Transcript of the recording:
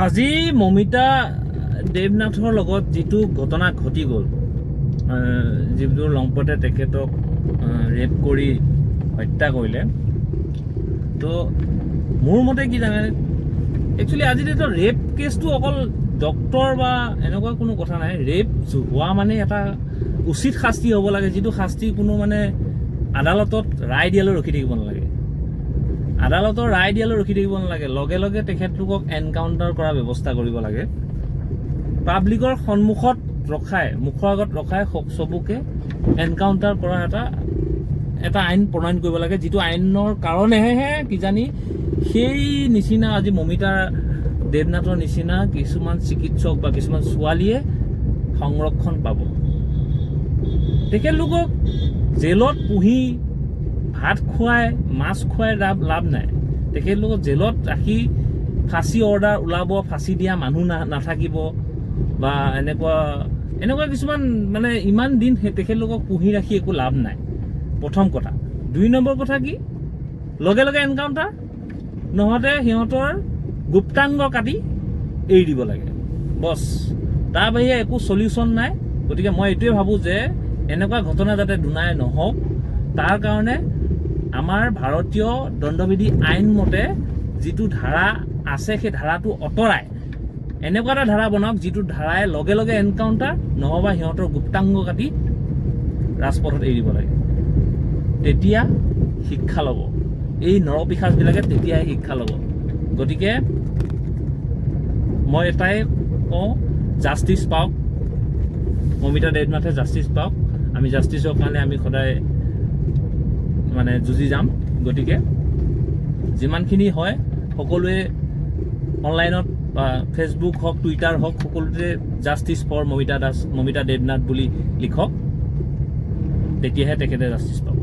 আজি মমিতা দেৱনাথৰ লগত যিটো ঘটনা ঘটি গ'ল, যিটো লংপতে তেখেতক ৰেপ কৰি হত্যা কৰিলে, তো মোৰ মতে কি জানে, একচুৱেলি আজি ডেটত ৰেপ কেছটো অকল ডক্টৰ বা এনেকুৱা কোনো কথা নাই। ৰেপ হোৱা মানে এটা উচিত শাস্তি হ'ব লাগে, যিটো শাস্তি কোনো মানে আদালতত ৰায় দিয়ালৈ ৰখি থাকিব নালাগে। আদালতৰ ৰায় দিয়ালৈ ৰখি থাকিব নালাগে, লগে লগে তেখেতলোকক এনকাউণ্টাৰ কৰাৰ ব্যৱস্থা কৰিব লাগে। পাব্লিকৰ সন্মুখত ৰখাই, মুখৰ আগত ৰখাই চবকে এনকাউণ্টাৰ কৰা এটা আইন প্ৰণয়ন কৰিব লাগে, যিটো আইনৰ কাৰণেহে কিজানি সেই নিচিনা আজি মমিতা দেৱনাথৰ নিচিনা কিছুমান চিকিৎসক বা কিছুমান ছোৱালীয়ে সংৰক্ষণ পাব। তেখেতলোকক জেলত পুহি ভাত খুৱাই মাছ খুৱাই লাভ নাই। তেখেতলোকক জেলত ৰাখি ফাঁচী অৰ্ডাৰ ওলাব, ফাঁচী দিয়া মানুহ নাথাকিব বা এনেকুৱা কিছুমান মানে ইমান দিন তেখেতলোকক পুহি ৰাখি একো লাভ নাই, প্ৰথম কথা। 2 নম্বৰ কথা কি, লগে লগে এনকাউণ্টাৰ নহওঁতে সিহঁতৰ গুপ্তাংগ কাটি এৰি দিব লাগে, বছ। তাৰ বাহিৰে একো চলিউশ্যন নাই। গতিকে মই এইটোৱে ভাবোঁ যে এনেকুৱা ঘটনা যাতে দুনাই নহওক, তাৰ কাৰণে আমাৰ ভাৰতীয় দণ্ডবিধি আইন মতে যিটো ধাৰা আছে সেই ধাৰাটো আঁতৰাই এনেকুৱা এটা ধাৰা বনাওক, যিটো ধাৰাই লগে লগে এনকাউণ্টাৰ নহবা সিহঁতৰ গুপ্তাংগ কাটি ৰাজপথত এৰি দিব লাগে। তেতিয়া শিক্ষা ল'ব এই নৰপিশাচবিলাকে, তেতিয়াই শিক্ষা ল'ব। গতিকে মই এটাই কওঁ, জাষ্টিচ পাওক, মমিতা দেৱনাথে জাষ্টিচ পাওক। আমি জাষ্টিচৰ কাৰণে আমি সদায় মানে যুঁজি যাম। গতিকে যিমানখিনি হয় সকলোৱে অনলাইনত বা ফেচবুক হওক, টুইটাৰ হওক, সকলোতে জাষ্টিচ ফৰ মমিতা দেৱনাথ বুলি লিখক, তেতিয়াহে তেখেতে জাষ্টিচ পাব।